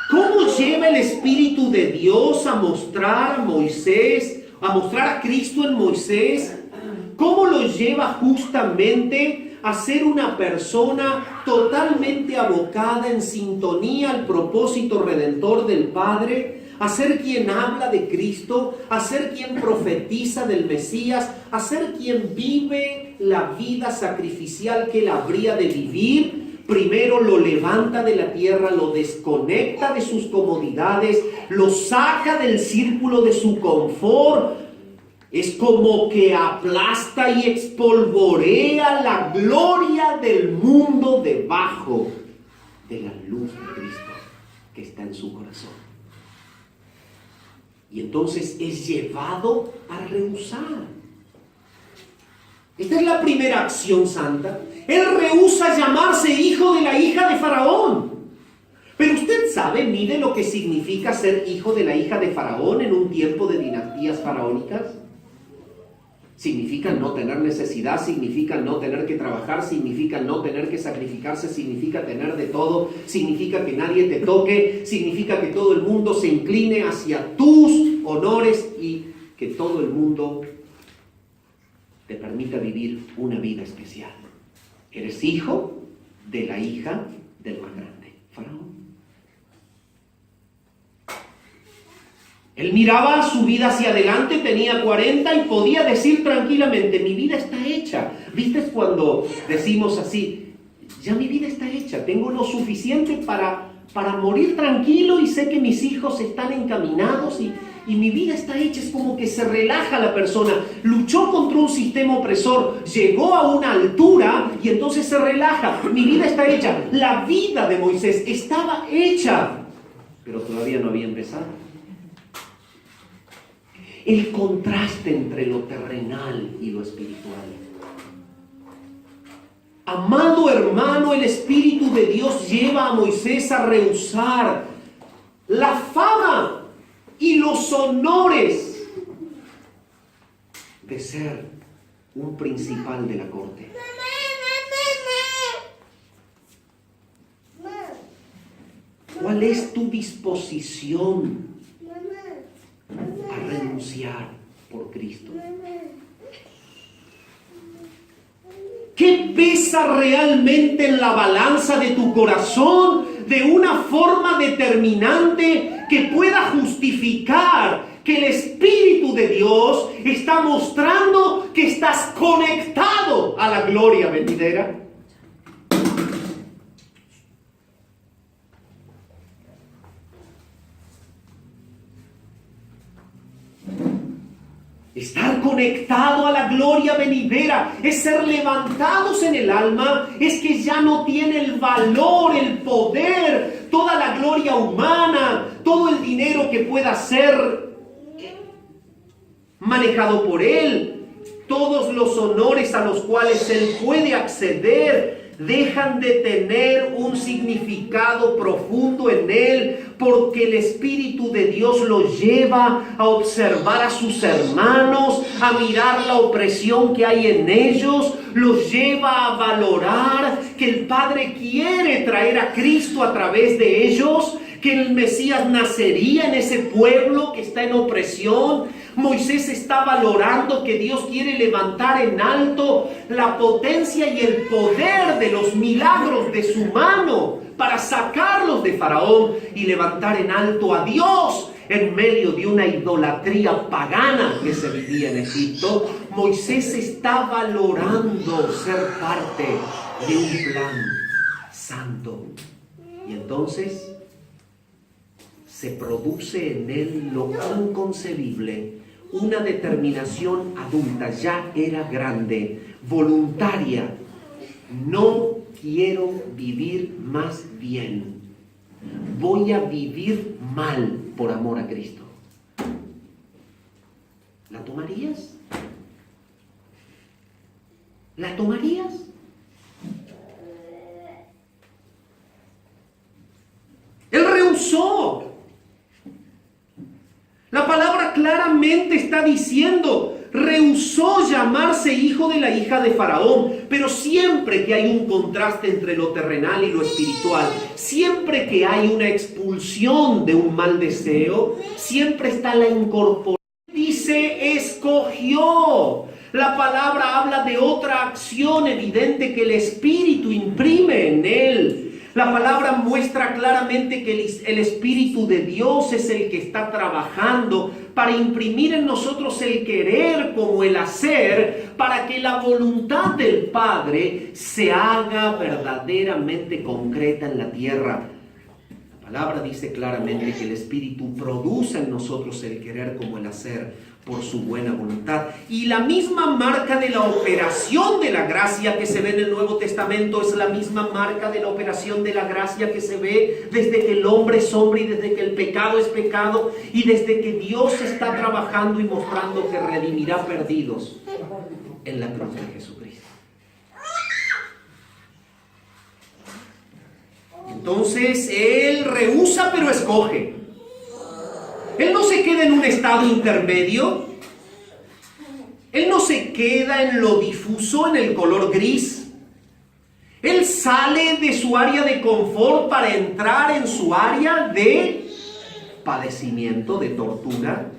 A: ¿Cómo lleva el Espíritu de Dios a mostrar a Moisés, a mostrar a Cristo en Moisés? ¿Cómo lo lleva justamente a ser una persona totalmente abocada en sintonía al propósito redentor del Padre, a ser quien habla de Cristo, a ser quien profetiza del Mesías, a ser quien vive la vida sacrificial que él habría de vivir? Primero lo levanta de la tierra, lo desconecta de sus comodidades, lo saca del círculo de su confort. Es como que aplasta y expolvorea la gloria del mundo debajo de la luz de Cristo que está en su corazón. Y entonces es llevado a rehusar. Esta es la primera acción santa. Él rehúsa llamarse hijo de la hija de Faraón. Pero usted sabe, mire lo que significa ser hijo de la hija de Faraón en un tiempo de dinastías faraónicas. Significa no tener necesidad, significa no tener que trabajar, significa no tener que sacrificarse, significa tener de todo, significa que nadie te toque, significa que todo el mundo se incline hacia tus honores y que todo el mundo te permita vivir una vida especial. Eres hijo de la hija del más grande, Faraón. Él miraba su vida hacia adelante, tenía 40 y podía decir tranquilamente, mi vida está hecha. ¿Viste cuando decimos así? Ya mi vida está hecha, tengo lo suficiente para morir tranquilo y sé que mis hijos están encaminados y mi vida está hecha. Es como que se relaja la persona. Luchó contra un sistema opresor, llegó a una altura y entonces se relaja. Mi vida está hecha. La vida de Moisés estaba hecha, pero todavía no había empezado. El contraste entre lo terrenal y lo espiritual. Amado hermano, el Espíritu de Dios lleva a Moisés a rehusar la fama y los honores de ser un principal de la corte. ¿Cuál es tu disposición a renunciar por Cristo? ¿Qué pesa realmente en la balanza de tu corazón de una forma determinante que pueda justificar que el Espíritu de Dios está mostrando que estás conectado a la gloria venidera? Estar conectado a la gloria venidera es ser levantados en el alma, es que ya no tiene el valor, el poder, toda la gloria humana, todo el dinero que pueda ser manejado por Él, todos los honores a los cuales Él puede acceder, dejan de tener un significado profundo en Él, porque el Espíritu de Dios lo lleva a observar a sus hermanos, a mirar la opresión que hay en ellos, los lleva a valorar que el Padre quiere traer a Cristo a través de ellos, que el Mesías nacería en ese pueblo que está en opresión. Moisés está valorando que Dios quiere levantar en alto la potencia y el poder de los milagros de su mano para sacarlos de Faraón y levantar en alto a Dios en medio de una idolatría pagana que se vivía en Egipto. Moisés está valorando ser parte de un plan santo. Y entonces se produce en él lo inconcebible, una determinación adulta, ya era grande, voluntaria. No quiero vivir más bien, voy a vivir mal por amor a Cristo. ¿La tomarías? ¿La tomarías? Él rehusó. La palabra claramente está diciendo, rehusó llamarse hijo de la hija de Faraón. Pero siempre que hay un contraste entre lo terrenal y lo espiritual, siempre que hay una expulsión de un mal deseo, siempre está la incorporación. Dice, escogió. La palabra habla de otra acción evidente que el Espíritu imprime en él. La palabra muestra claramente que el Espíritu de Dios es el que está trabajando para imprimir en nosotros el querer como el hacer, para que la voluntad del Padre se haga verdaderamente concreta en la tierra. La palabra dice claramente que el Espíritu produce en nosotros el querer como el hacer por su buena voluntad. Y la misma marca de la operación de la gracia que se ve en el Nuevo Testamento es la misma marca de la operación de la gracia que se ve desde que el hombre es hombre y desde que el pecado es pecado y desde que Dios está trabajando y mostrando que redimirá perdidos en la cruz de Jesucristo. Entonces Él rehúsa pero escoge. Él no se queda en un estado intermedio. Él no se queda en lo difuso, en el color gris. Él sale de su área de confort para entrar en su área de padecimiento, de tortura.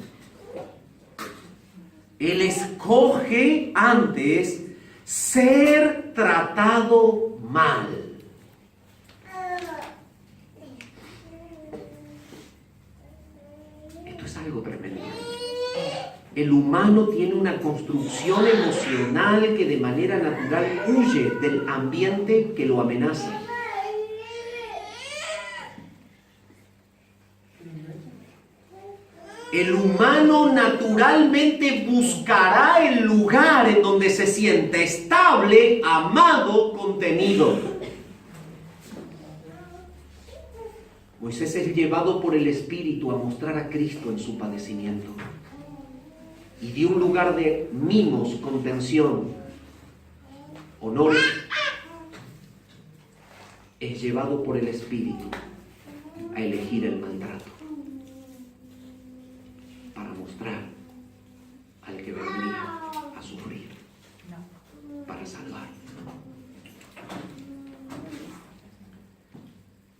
A: Él escoge antes ser tratado mal. Algo tremendo. El humano tiene una construcción emocional que de manera natural huye del ambiente que lo amenaza. El humano naturalmente buscará el lugar en donde se siente estable, amado, contenido. Moisés es llevado por el Espíritu a mostrar a Cristo en su padecimiento. Y de un lugar de mimos, contención, honores, es llevado por el Espíritu a elegir el maltrato para mostrar al que vendría a sufrir, para salvar.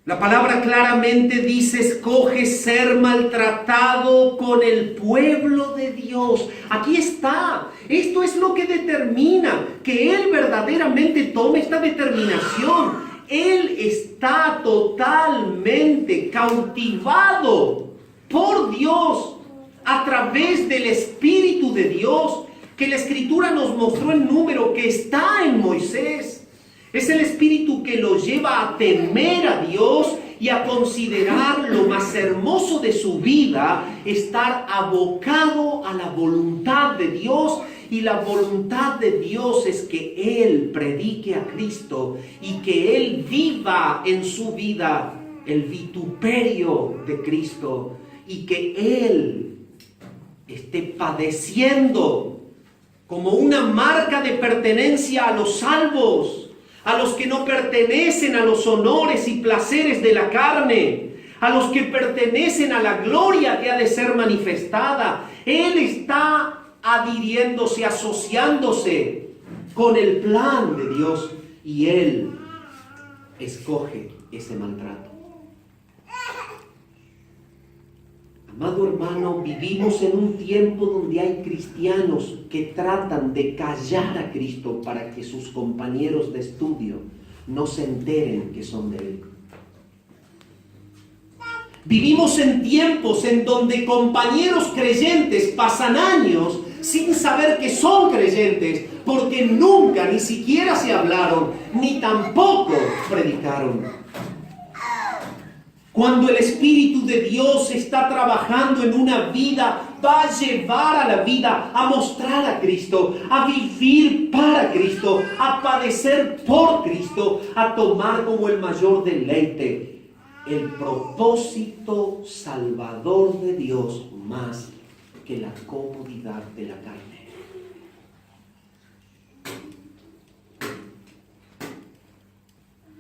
A: La palabra claramente dice, escoge ser maltratado con el pueblo de Dios. Aquí está. Esto es lo que determina que Él verdaderamente tome esta determinación. Él está totalmente cautivado por Dios a través del Espíritu de Dios, que la Escritura nos mostró el número que está en Moisés. Es el Espíritu que lo lleva a temer a Dios y a considerar lo más hermoso de su vida estar abocado a la voluntad de Dios. Y la voluntad de Dios es que Él predique a Cristo y que Él viva en su vida el vituperio de Cristo y que Él esté padeciendo como una marca de pertenencia a los salvos, a los que no pertenecen a los honores y placeres de la carne, a los que pertenecen a la gloria que ha de ser manifestada. Él está adhiriéndose, asociándose con el plan de Dios y Él escoge ese maltrato. Amado hermano, vivimos en un tiempo donde hay cristianos que tratan de callar a Cristo para que sus compañeros de estudio no se enteren que son de Él. Vivimos en tiempos en donde compañeros creyentes pasan años sin saber que son creyentes, porque nunca ni siquiera se hablaron, ni tampoco predicaron. Cuando el Espíritu de Dios está trabajando en una vida, va a llevar a la vida a mostrar a Cristo, a vivir para Cristo, a padecer por Cristo, a tomar como el mayor deleite el propósito salvador de Dios más que la comodidad de la carne.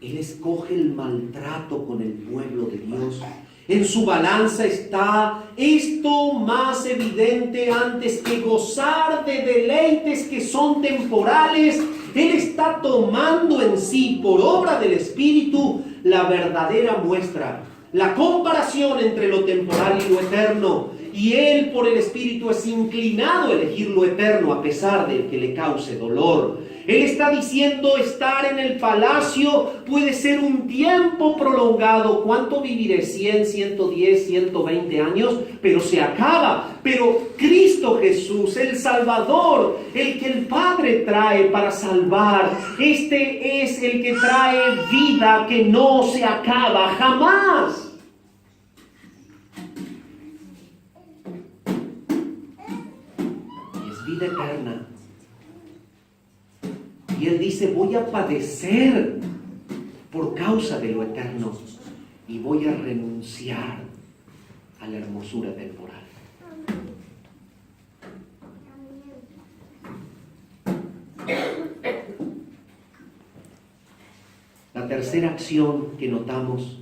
A: Él escoge el maltrato con el pueblo de Dios. En su balanza está esto más evidente antes que gozar de deleites que son temporales. Él está tomando en sí, por obra del Espíritu, la verdadera muestra, la comparación entre lo temporal y lo eterno. Y Él, por el Espíritu, es inclinado a elegir lo eterno a pesar de que le cause dolor. Él está diciendo, estar en el palacio puede ser un tiempo prolongado. ¿Cuánto viviré? 100, 110, 120 años, pero se acaba. Pero Cristo Jesús, el Salvador, el que el Padre trae para salvar, este es el que trae vida que no se acaba jamás. Y es vida eterna. Y Él dice, voy a padecer por causa de lo eterno y voy a renunciar a la hermosura temporal. La tercera acción que notamos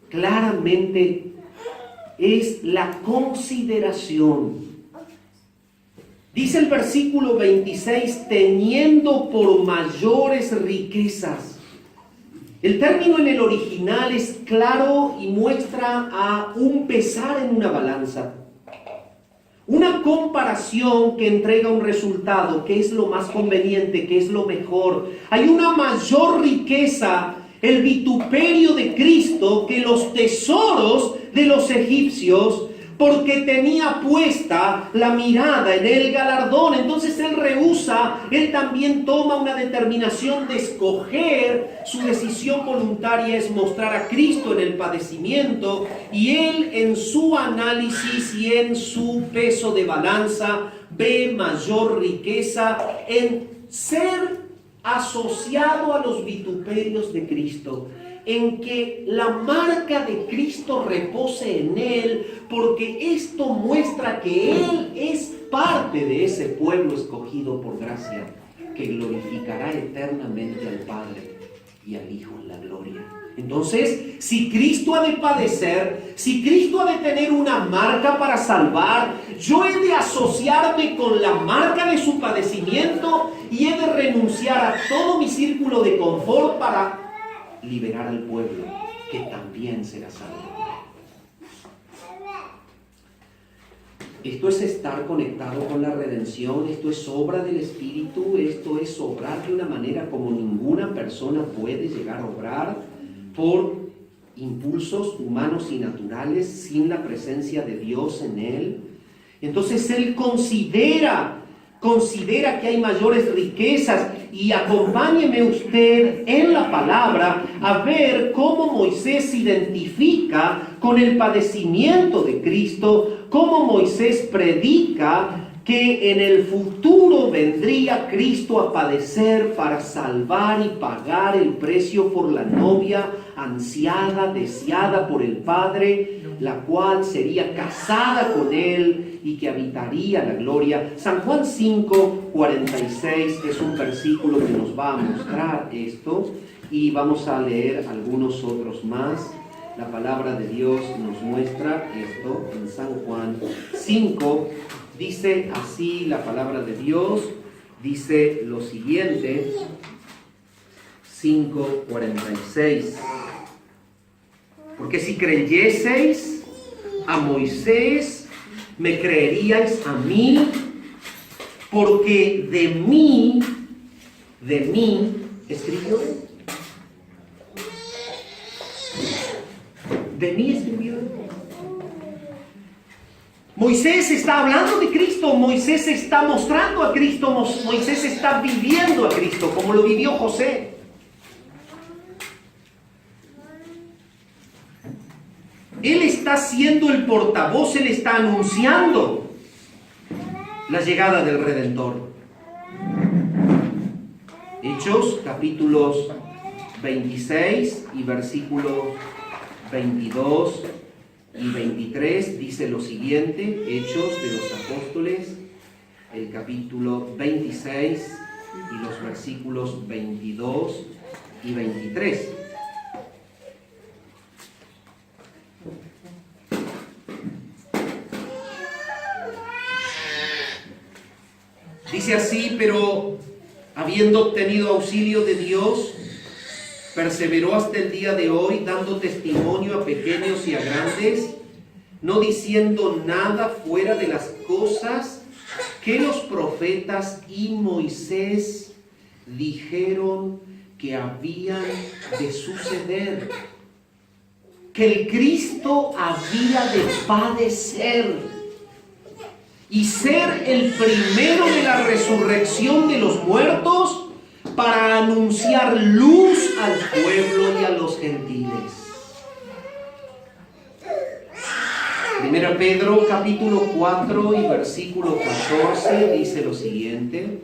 A: claramente es la consideración. Dice el versículo 26, teniendo por mayores riquezas. El término en el original es claro y muestra a un pesar en una balanza. Una comparación que entrega un resultado, que es lo más conveniente, que es lo mejor. Hay una mayor riqueza, el vituperio de Cristo, que los tesoros de los egipcios, porque tenía puesta la mirada en el galardón. Entonces Él rehúsa, Él también toma una determinación de escoger. Su decisión voluntaria es mostrar a Cristo en el padecimiento, y Él en su análisis y en su peso de balanza ve mayor riqueza en ser asociado a los vituperios de Cristo, en que la marca de Cristo repose en Él, porque esto muestra que Él es parte de ese pueblo escogido por gracia, que glorificará eternamente al Padre y al Hijo en la gloria. Entonces, si Cristo ha de padecer, si Cristo ha de tener una marca para salvar, yo he de asociarme con la marca de su padecimiento y he de renunciar a todo mi círculo de confort para liberar al pueblo, que también será salvo. Esto es estar conectado con la redención, esto es obra del Espíritu, esto es obrar de una manera como ninguna persona puede llegar a obrar por impulsos humanos y naturales sin la presencia de Dios en él. Entonces Él considera considera que hay mayores riquezas, y acompáñeme usted en la palabra a ver cómo Moisés se identifica con el padecimiento de Cristo, cómo Moisés predica que en el futuro vendría Cristo a padecer para salvar y pagar el precio por la novia ansiada, deseada por el Padre, la cual sería casada con Él y que habitaría la gloria. San Juan 5:46 es un versículo que nos va a mostrar esto, y vamos a leer algunos otros más. La palabra de Dios nos muestra esto en San Juan 5. Dice así la palabra de Dios, dice lo siguiente, 5:46. Porque si creyeseis a Moisés, me creeríais a mí, porque de mí escribió. De mí escribió. Moisés está hablando de Cristo, Moisés está mostrando a Cristo, Moisés está viviendo a Cristo como lo vivió José. Él está siendo el portavoz, él está anunciando la llegada del Redentor. Hechos capítulos 26 y versículos 22 y 23 dice lo siguiente. Hechos de los Apóstoles, el capítulo 26 y los versículos 22 y 23. Dice así: pero habiendo obtenido auxilio de Dios, perseveró hasta el día de hoy, dando testimonio a pequeños y a grandes, no diciendo nada fuera de las cosas que los profetas y Moisés dijeron que habían de suceder, que el Cristo había de padecer y ser el primero de la resurrección de los muertos, para anunciar luz al pueblo y a los gentiles. Primera Pedro capítulo 4 y versículo 14 dice lo siguiente.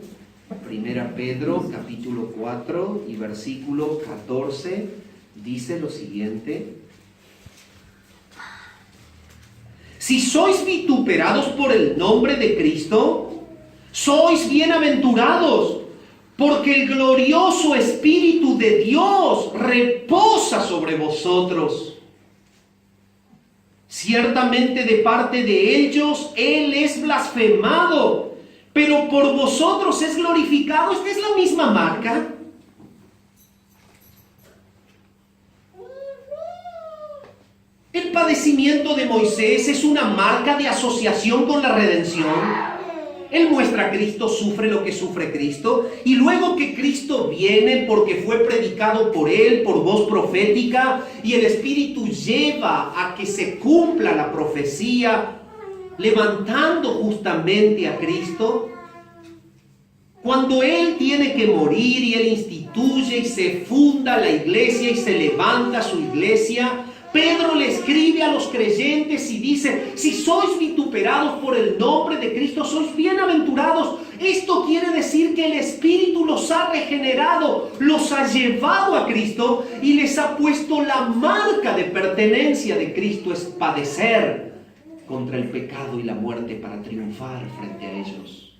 A: Primera Pedro capítulo 4 y versículo 14 dice lo siguiente: si sois vituperados por el nombre de Cristo, sois bienaventurados, porque el glorioso Espíritu de Dios reposa sobre vosotros. Ciertamente de parte de ellos Él es blasfemado, pero por vosotros es glorificado. Esta es la misma marca. El padecimiento de Moisés es una marca de asociación con la redención. Él muestra a Cristo, sufre lo que sufre Cristo, y luego que Cristo viene porque fue predicado por Él, por voz profética, y el Espíritu lleva a que se cumpla la profecía, levantando justamente a Cristo. Cuando Él tiene que morir y Él instituye y se funda la iglesia y se levanta su iglesia, Pedro le escribe a los creyentes y dice: si sois vituperados por el nombre de Cristo, sois bienaventurados. Esto quiere decir que el Espíritu los ha regenerado, los ha llevado a Cristo y les ha puesto la marca de pertenencia de Cristo, es padecer contra el pecado y la muerte para triunfar frente a ellos.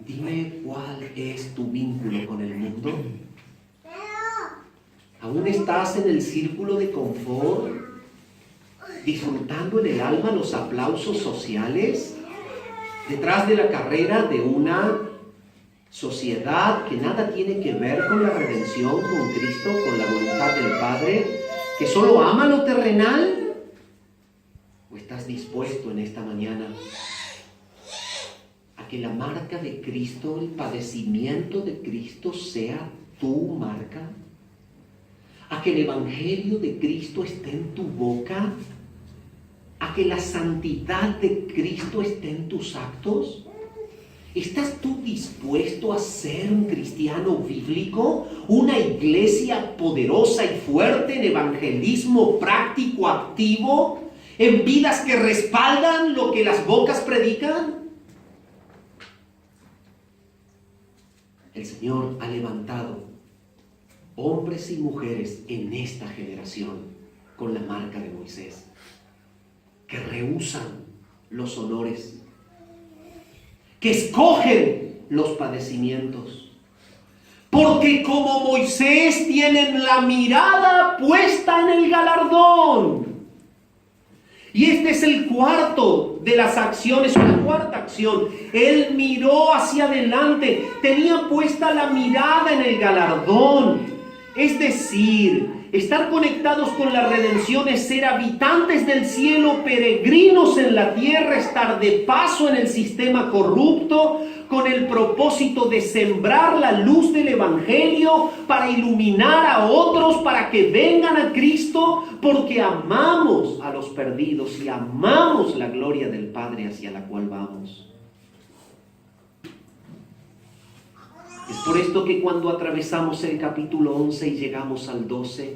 A: Dime, ¿cuál es tu vínculo con el mundo? ¿Aún estás en el círculo de confort, disfrutando en el alma los aplausos sociales, detrás de la carrera de una sociedad que nada tiene que ver con la redención, con Cristo, con la voluntad del Padre, que solo ama lo terrenal? ¿O estás dispuesto en esta mañana a que la marca de Cristo, el padecimiento de Cristo, sea tu marca? ¿A que el Evangelio de Cristo esté en tu boca? ¿A que la santidad de Cristo esté en tus actos? ¿Estás tú dispuesto a ser un cristiano bíblico? ¿Una iglesia poderosa y fuerte en evangelismo práctico, activo? ¿En vidas que respaldan lo que las bocas predican? El Señor ha levantado hombres y mujeres en esta generación con la marca de Moisés, que rehúsan los honores, que escogen los padecimientos, porque como Moisés tienen la mirada puesta en el galardón. Y este es el cuarto de las acciones, la cuarta acción. Él miró hacia adelante, tenía puesta la mirada en el galardón. Es decir, estar conectados con la redención es ser habitantes del cielo, peregrinos en la tierra, estar de paso en el sistema corrupto, con el propósito de sembrar la luz del Evangelio para iluminar a otros, para que vengan a Cristo, porque amamos a los perdidos y amamos la gloria del Padre hacia la cual vamos. Es por esto que cuando atravesamos el capítulo 11 y llegamos al 12,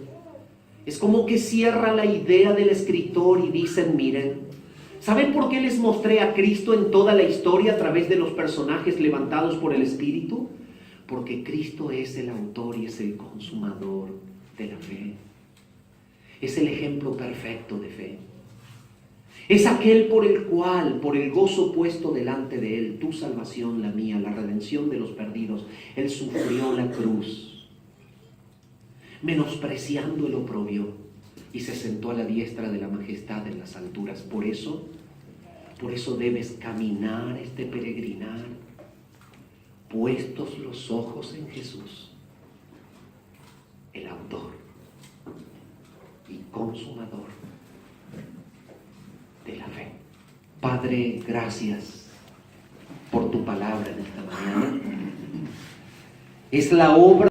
A: es como que cierra la idea del escritor y dicen, miren, ¿saben por qué les mostré a Cristo en toda la historia a través de los personajes levantados por el Espíritu? Porque Cristo es el autor y es el consumador de la fe. Es el ejemplo perfecto de fe. Es aquel por el cual, por el gozo puesto delante de Él, tu salvación, la mía, la redención de los perdidos, Él sufrió la cruz, menospreciando el oprobio, y se sentó a la diestra de la majestad en las alturas. Por eso debes caminar este peregrinar, puestos los ojos en Jesús, el autor y consumador de la fe. Padre, gracias por tu palabra en esta mañana. Es la obra